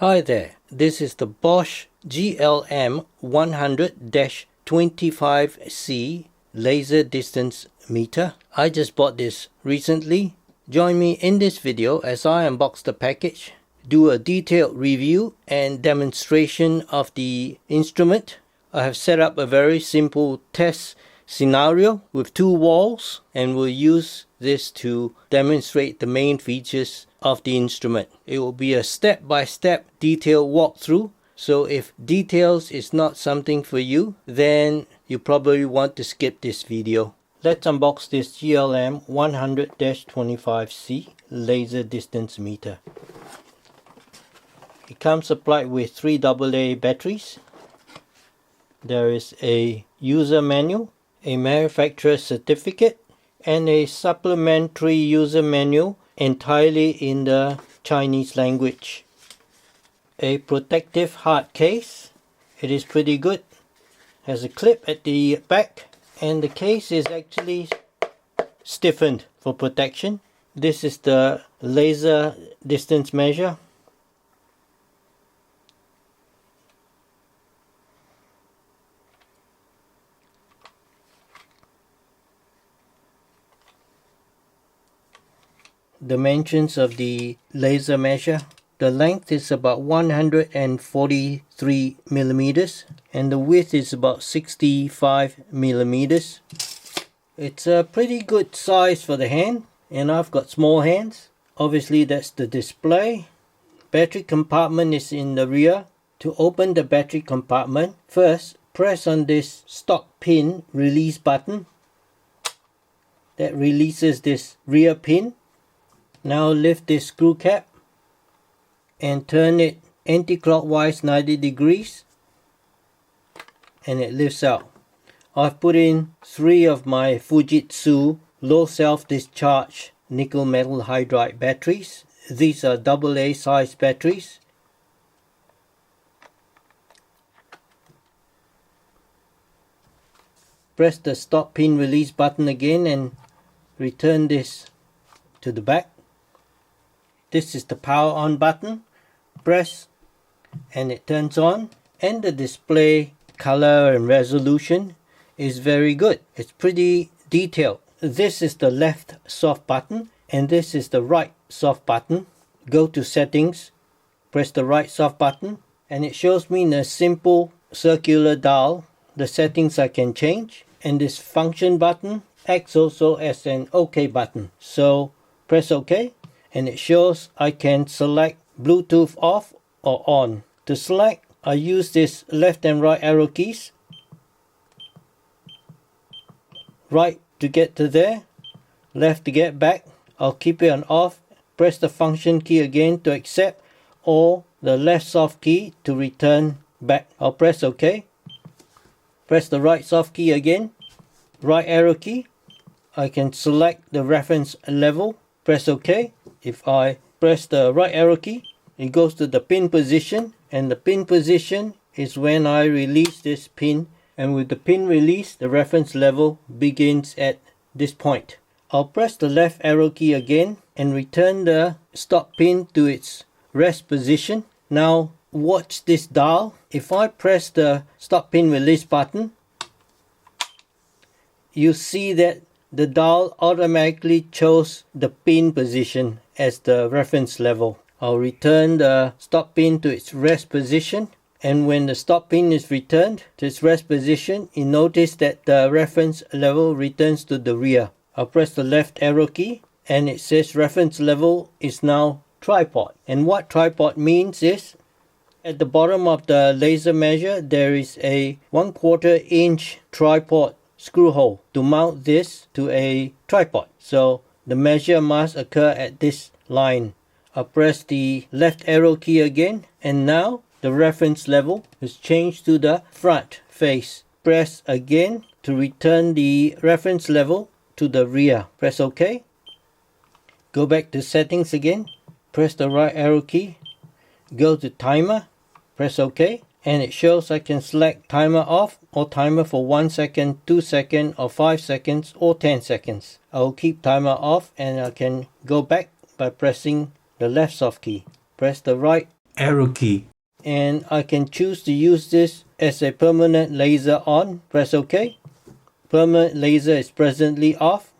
Hi there, this is the BOSCH GLM400-25C laser distance meter. I just bought this recently. Join me in this video as I unbox the package, do a detailed review and demonstration of the instrument. I have set up a very simple test scenario with two walls, and we'll use this to demonstrate the main features of the instrument. It will be a step-by-step detailed walkthrough, so if details is not something for you, then you probably want to skip this video. Let's unbox this GLM400-25C laser distance meter. It comes supplied with 3 AA batteries. There is a user manual, a manufacturer certificate, and a supplementary user manual entirely in the Chinese language. A protective hard case. It is pretty good. Has a clip at the back, and the case is actually stiffened for protection. This is the laser distance measure. Dimensions of the laser measure. The length is about 143 millimeters and the width is about 65 millimeters. It's a pretty good size for the hand, and I've got small hands. Obviously that's the display. Battery compartment is in the rear. To open the battery compartment, first press on this stock pin release button. That releases this rear pin. Now lift this screw cap and turn it anti-clockwise 90 degrees and it lifts out. I've put in 3 of my Fujitsu low self-discharge nickel metal hydride batteries. These are AA size batteries. Press the stop pin release button again and return this to the back. This is the power on button. Press and it turns on, and the display color and resolution is very good. It's pretty detailed. This is the left soft button and this is the right soft button. Go to settings, press the right soft button, and it shows me in a simple circular dial the settings I can change, and this function button acts also as an OK button. So press OK. And it shows I can select Bluetooth off or on. To select, I use this left and right arrow keys. Right to get to there, left to get back. I'll keep it on off. Press the function key again to accept, or the left soft key to return back. I'll press OK. Press the right soft key again. Right arrow key. I can select the reference level. Press OK. If I press the right arrow key, it goes to the pin position, and the pin position is when I release this pin, and with the pin release, the reference level begins at this point. I'll press the left arrow key again and return the stop pin to its rest position. Now watch this dial. If I press the stop pin release button, you see that the dial automatically chose the pin position as the reference level. I'll return the stop pin to its rest position, and when the stop pin is returned to its rest position, you notice that the reference level returns to the rear. I'll press the left arrow key and it says reference level is now tripod. And what tripod means is, at the bottom of the laser measure there is a 1/4 inch tripod screw hole to mount this to a tripod. So the measure must occur at this line. I'll press the left arrow key again, and now the reference level is changed to the front face. Press again to return the reference level to the rear. Press OK. Go back to settings again. Press the right arrow key. Go to timer. Press OK. And it shows I can select timer off or timer for 1 second, 2 seconds, or 5 seconds, or 10 seconds. I will keep timer off, and I can go back by pressing the left soft key. Press the right arrow key. And I can choose to use this as a permanent laser on. Press OK. Permanent laser is presently off.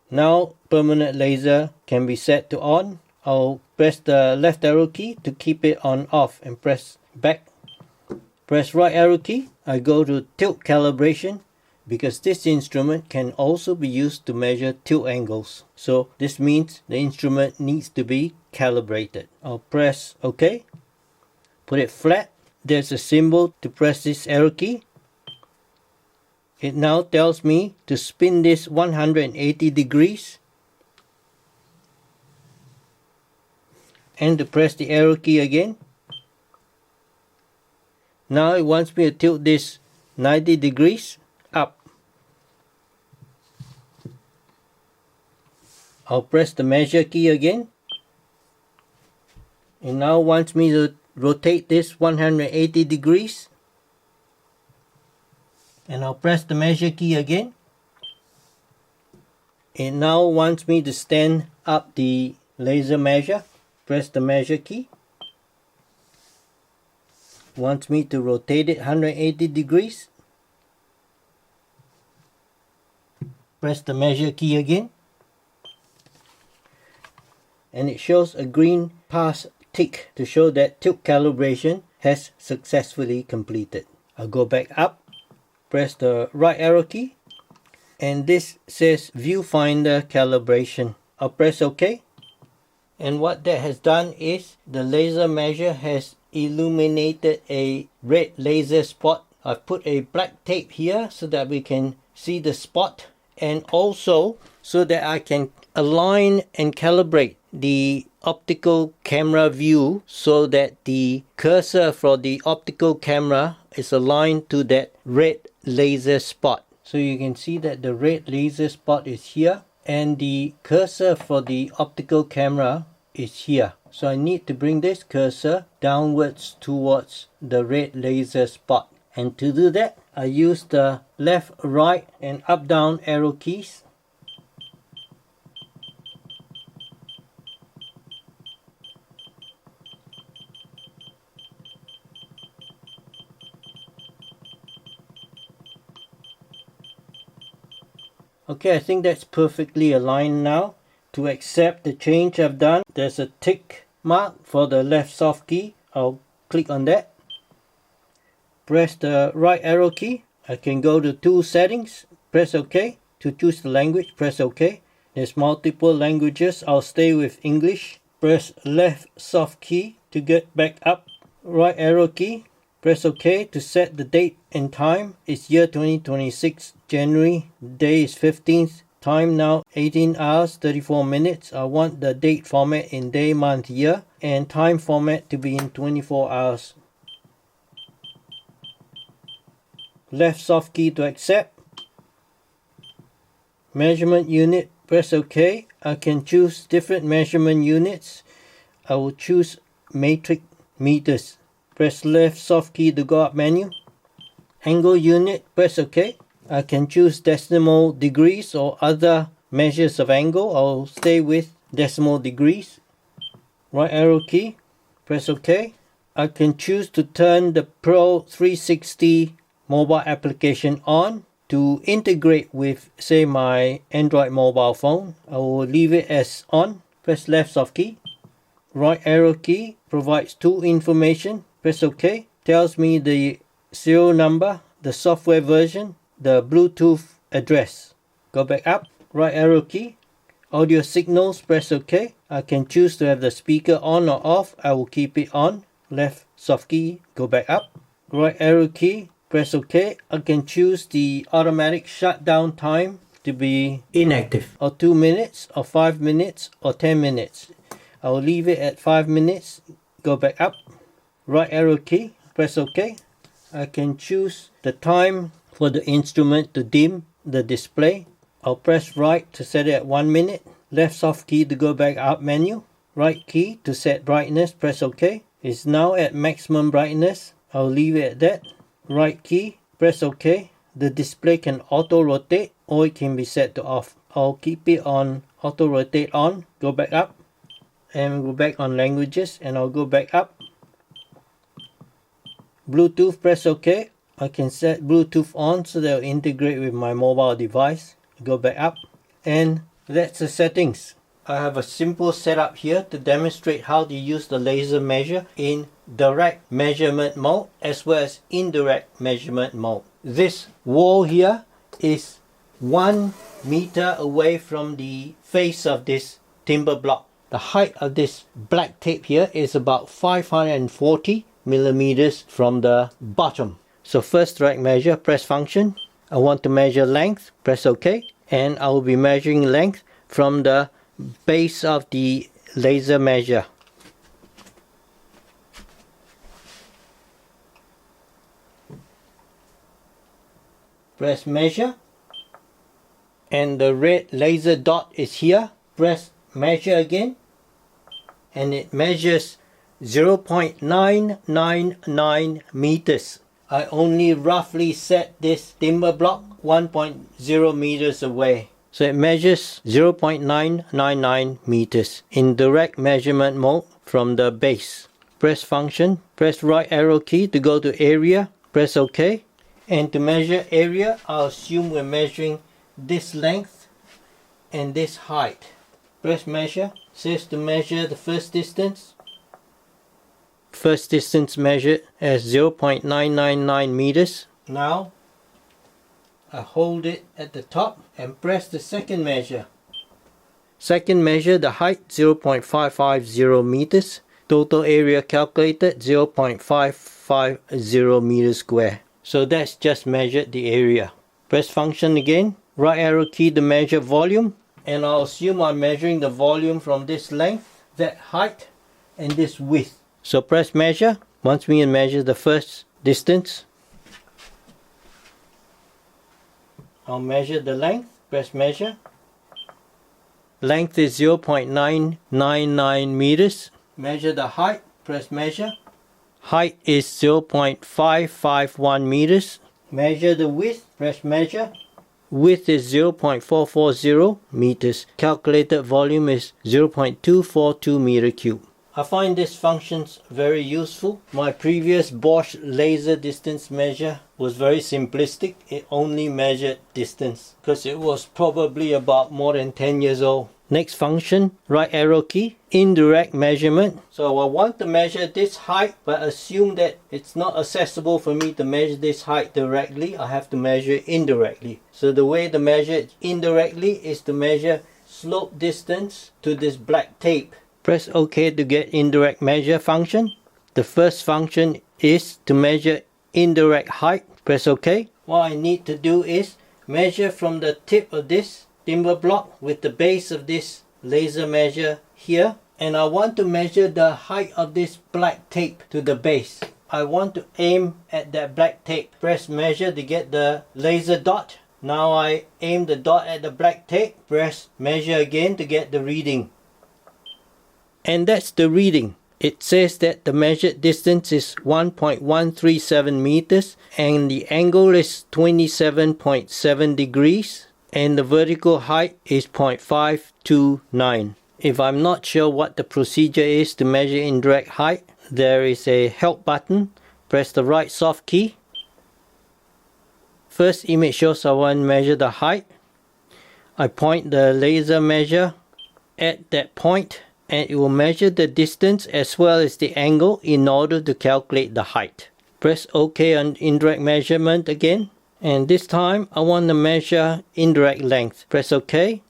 Now permanent laser can be set to on. I'll press the left arrow key to keep it on off and press back. Press right arrow key. I go to tilt calibration because this instrument can also be used to measure tilt angles. So this means the instrument needs to be calibrated. I'll press OK. Put it flat. There's a symbol to press this arrow key. It now tells me to spin this 180 degrees and to press the arrow key again. Now it wants me to tilt this 90 degrees up. I'll press the measure key again. It now wants me to rotate this 180 degrees. And I'll press the measure key again. It now wants me to stand up the laser measure. Press the measure key. Wants me to rotate it 180 degrees. Press the measure key again. And it shows a green pass tick to show that tilt calibration has successfully completed. I'll go back up. Press the right arrow key. And this says viewfinder calibration. I'll press OK. And what that has done is the laser measure has illuminated a red laser spot. I've put a black tape here so that we can see the spot, and also so that I can align and calibrate the optical camera view so that the cursor for the optical camera is aligned to that red laser spot. So you can see that the red laser spot is here and the cursor for the optical camera is here. So I need to bring this cursor downwards towards the red laser spot. And to do that, I use the left, right and up down arrow keys. Okay, I think that's perfectly aligned now. To accept the change I've done, there's a tick mark for the left soft key. I'll click on that. Press the right arrow key. I can go to Tool Settings, press OK. To choose the language, press OK. There's multiple languages. I'll stay with English. Press left soft key to get back up. Right arrow key. Press OK to set the date and time. It's year 2026, January. Day is 15th. Time now 18 hours 34 minutes. I want the date format in day, month, year, and time format to be in 24 hours. Left soft key to accept. Measurement unit, press OK. I can choose different measurement units. I will choose metric meters. Press left soft key to go up menu. Angle unit, press OK. I can choose decimal degrees or other measures of angle. I'll stay with decimal degrees. Right arrow key, press OK. I can choose to turn the Pro 360 mobile application on to integrate with, say, my Android mobile phone. I will leave it as on. Press left soft key. Right arrow key provides tool information. Press OK. Tells me the serial number, the software version, the Bluetooth address. Go back up. Right arrow key. Audio signals. Press OK. I can choose to have the speaker on or off. I will keep it on. Left soft key. Go back up. Right arrow key. Press OK. I can choose the automatic shutdown time to be Inactive. or 2 minutes or 5 minutes or 10 minutes. I will leave it at 5 minutes. Go back up. Right arrow key. Press OK. I can choose the time for the instrument to dim the display. I'll press right to set it at 1 minute. Left soft key to go back up menu. Right key to set brightness. Press OK. It's now at maximum brightness. I'll leave it at that. Right key. Press OK. The display can auto rotate or it can be set to off. I'll keep it on auto rotate on. Go back up. And go back on languages and I'll go back up. Bluetooth, press OK. I can set Bluetooth on so they'll integrate with my mobile device. Go back up, and that's the settings. I have a simple setup here to demonstrate how to use the laser measure in direct measurement mode as well as indirect measurement mode. This wall here is 1 meter away from the face of this timber block. The height of this black tape here is about 540 millimeters from the bottom. So first direct measure, press function. I want to measure length, press OK, and I will be measuring length from the base of the laser measure. Press measure, and the red laser dot is here. Press measure again, and it measures 0.999 meters. I only roughly set this timber block 1.0 meters away. So it measures 0.999 meters in direct measurement mode from the base. Press function, press right arrow key to go to area, press OK. And to measure area, I'll assume we're measuring this length and this height. Press measure, says to measure the first distance. First distance measured as 0.999 meters. Now I hold it at the top and press the second measure. Second measure, the height 0.550 meters. Total area calculated 0.550 meters square. So that's just measured the area. Press function again, right arrow key to measure volume, and I'll assume I'm measuring the volume from this length, that height, and this width. So press measure. Wants me to measure the first distance. I'll measure the length, press measure. Length is 0.999 meters. Measure the height, press measure. Height is 0.551 meters. Measure the width, press measure. Width is 0.440 meters. Calculated volume is 0.242 meter cube. I find this functions very useful. My previous Bosch laser distance measure was very simplistic. It only measured distance because it was probably about more than 10 years old. Next function, right arrow key, indirect measurement. So I want to measure this height, but assume that it's not accessible for me to measure this height directly. I have to measure it indirectly. So the way to measure it indirectly is to measure slope distance to this black tape. Press OK to get indirect measure function. The first function is to measure indirect height. Press OK. What I need to do is measure from the tip of this timber block with the base of this laser measure here, and I want to measure the height of this black tape to the base. I want to aim at that black tape. Press measure to get the laser dot. Now I aim the dot at the black tape. Press measure again to get the reading. And that's the reading. It says that the measured distance is 1.137 meters and the angle is 27.7 degrees. And the vertical height is 0.529. If I'm not sure what the procedure is to measure indirect height, there is a help button. Press the right soft key. First image shows I want to measure the height. I point the laser measure at that point and it will measure the distance as well as the angle in order to calculate the height. Press OK on indirect measurement again. And this time I want to measure indirect length. Press OK.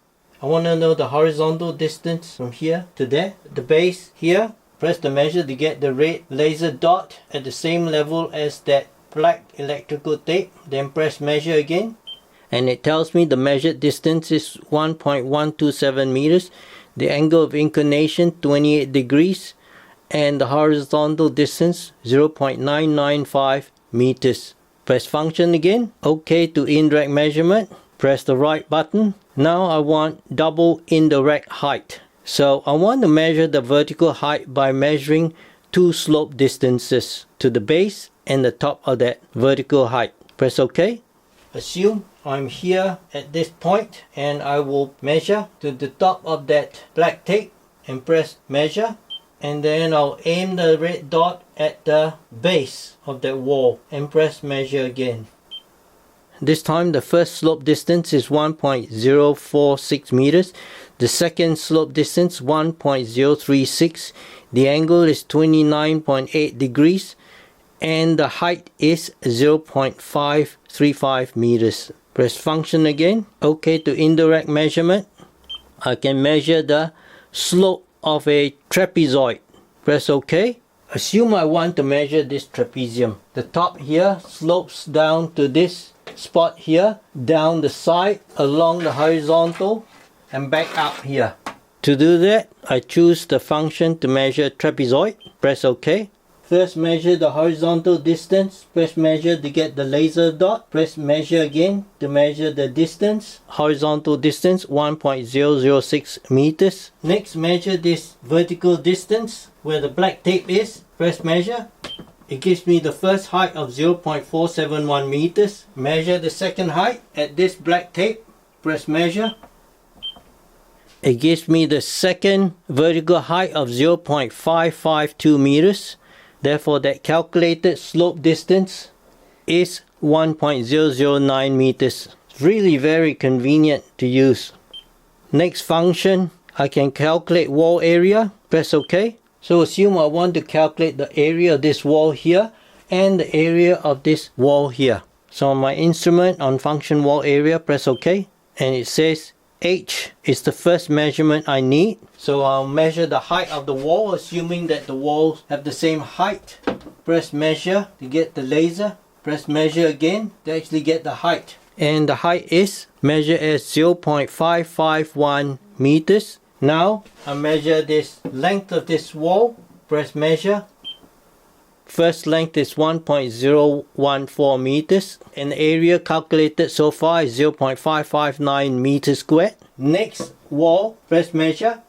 I want to know the horizontal distance from here to there. The base here. Press the measure to get the red laser dot at the same level as that black electrical tape. Then press measure again. And it tells me the measured distance is 1.127 meters. The angle of inclination 28 degrees. And the horizontal distance 0.995 meters. Press function again. OK to indirect measurement. Press the right button. Now I want double indirect height. So I want to measure the vertical height by measuring two slope distances to the base and the top of that vertical height. Press OK. Assume I'm here at this point and I will measure to the top of that black tape and press measure. And then I'll aim the red dot at the base of that wall and press measure again. This time the first slope distance is 1.046 meters, the second slope distance 1.036, the angle is 29.8 degrees, and the height is 0.535 meters. Press function again. OK to indirect measurement. I can measure the slope of a trapezoid. Press OK. Assume I want to measure this trapezium. The top here slopes down to this spot here, down the side, along the horizontal, and back up here. To do that, I choose the function to measure trapezoid. Press OK. First measure the horizontal distance. Press measure to get the laser dot. Press measure again to measure the distance. Horizontal distance 1.006 meters. Next measure this vertical distance where the black tape is. Press measure. It gives me the first height of 0.471 meters. Measure the second height at this black tape. Press measure. It gives me the second vertical height of 0.552 meters. Therefore, that calculated slope distance is 1.009 meters. It's really very convenient to use. Next function, I can calculate wall area. Press OK. So assume I want to calculate the area of this wall here and the area of this wall here. So on my instrument, on function wall area, press OK. And it says H is the first measurement I need. So I'll measure the height of the wall, assuming that the walls have the same height. Press measure to get the laser. Press measure again to actually get the height. And the height is measured as 0.551 meters. Now I measure this length of this wall. Press measure. First length is 1.014 meters, and the area calculated so far is 0.559 meters squared. Next wall, press measure,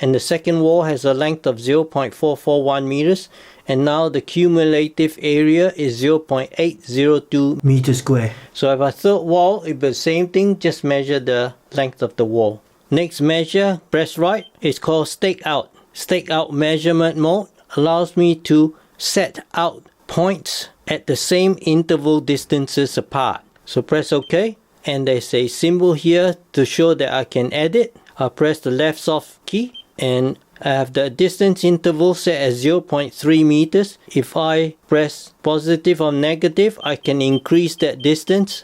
and the second wall has a length of 0.441 meters, and now the cumulative area is 0.802 meters squared. So if a third wall, it'll be the same thing, just measure the length of the wall. Next measure, press right, it's called stake out. Stake out measurement mode allows me to set out points at the same interval distances apart. So press OK, and there's a symbol here to show that I can edit. I'll press the left soft key, and I have the distance interval set as 0.3 meters. If I press positive or negative, I can increase that distance,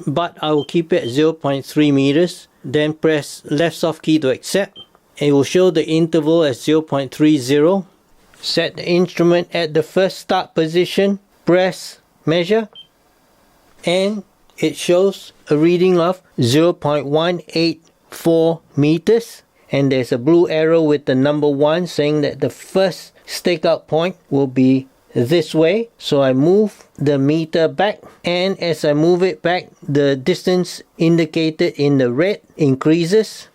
but I will keep it at 0.3 meters. Then press left soft key to accept. It will show the interval as 0.30. Set the instrument at the first start position. Press measure, and it shows a reading of 0.184 meters. And there's a blue arrow with the number 1 saying that the first stakeout point will be this way. So I move the meter back, and as I move it back, the distance indicated in the red increases.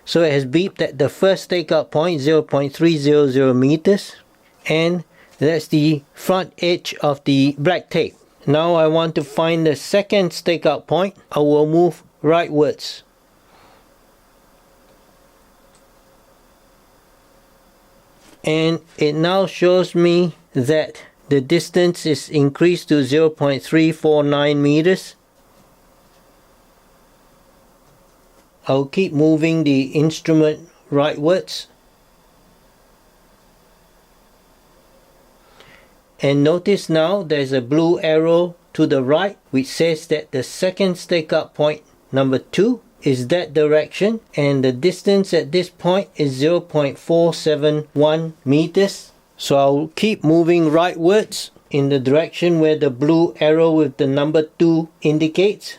So it has beeped at the first stakeout point, 0.300 meters, and that's the front edge of the black tape. Now I want to find the second stakeout point. I will move rightwards. And it now shows me that the distance is increased to 0.349 meters. I'll keep moving the instrument rightwards. And notice now there's a blue arrow to the right which says that the second stakeout point, number 2, is that direction, and the distance at this point is 0.471 meters. So I'll keep moving rightwards in the direction where the blue arrow with the number 2 indicates.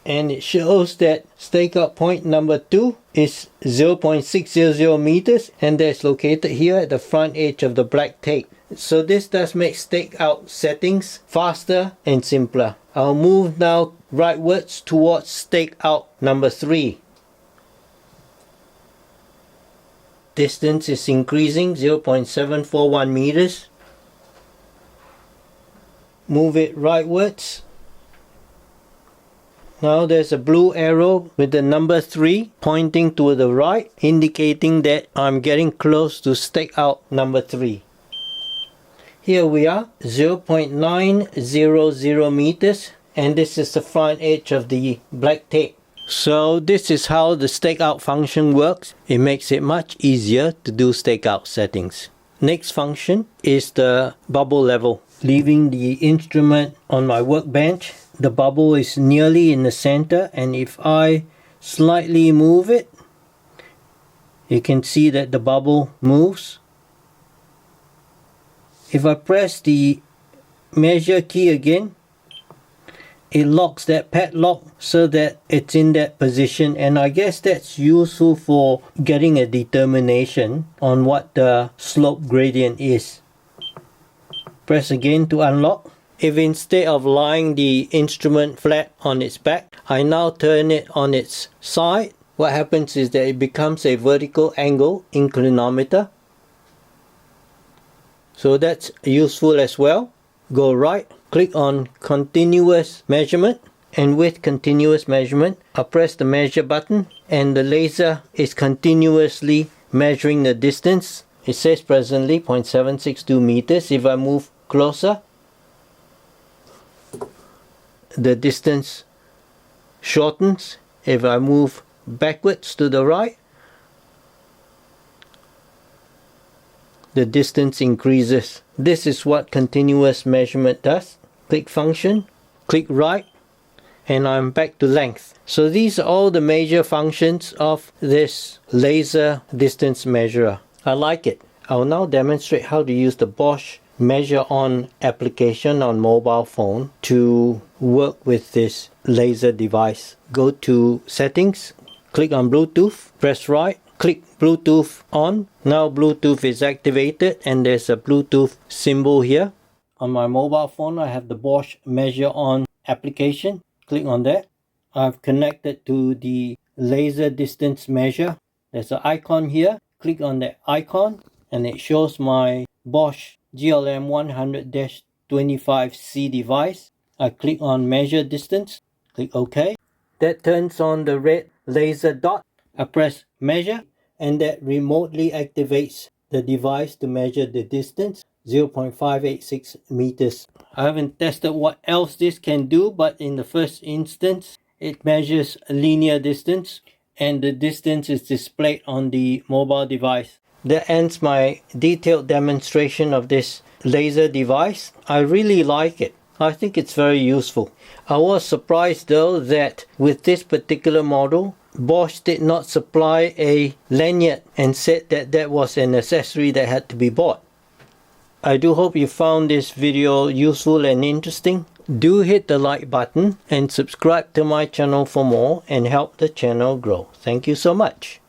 And it shows that stakeout point number 2 is 0.600 meters, and that's located here at the front edge of the black tape. So this does make stakeout settings faster and simpler. I'll move now rightwards towards stakeout number 3. Distance is increasing, 0.741 meters. Move it rightwards. Now there's a blue arrow with the number 3 pointing to the right, indicating that I'm getting close to stake out number 3. Here we are, 0.900 meters, and this is the front edge of the black tape. So this is how the stakeout function works. It makes it much easier to do stakeout settings. Next function is the bubble level. Leaving the instrument on my workbench, the bubble is nearly in the center, and if I slightly move it, you can see that the bubble moves. If I press the measure key again, it locks that padlock so that it's in that position, and I guess that's useful for getting a determination on what the slope gradient is. Press again to unlock. If instead of lying the instrument flat on its back, I now turn it on its side, what happens is that it becomes a vertical angle inclinometer. So that's useful as well. Go right, click on continuous measurement, and with continuous measurement, I press the measure button and the laser is continuously measuring the distance. It says presently 0.762 meters. If I move closer, the distance shortens. If I move backwards to the right, the distance increases. This is what continuous measurement does. Click function, click right, and I'm back to length. So these are all the major functions of this laser distance measurer. I like it. I'll now demonstrate how to use the BOSCH Measure On application on mobile phone to work with this laser device. Go to settings, click on Bluetooth, press right, click Bluetooth on. Now Bluetooth is activated and there's a Bluetooth symbol here. On my mobile phone I have the BOSCH Measure On application. Click on that. I've connected to the laser distance measure. There's an icon here. Click on that icon and it shows my BOSCH GLM400C device. I click on measure distance. Click OK. That turns on the red laser dot. I press measure and that remotely activates the device to measure the distance, 0.586 meters. I haven't tested what else this can do, but in the first instance it measures a linear distance and the distance is displayed on the mobile device. That ends my detailed demonstration of this laser device. I really like it. I think it's very useful. I was surprised though that with this particular model, Bosch did not supply a lanyard and said that that was an accessory that had to be bought. I do hope you found this video useful and interesting. Do hit the like button and subscribe to my channel for more and help the channel grow. Thank you so much.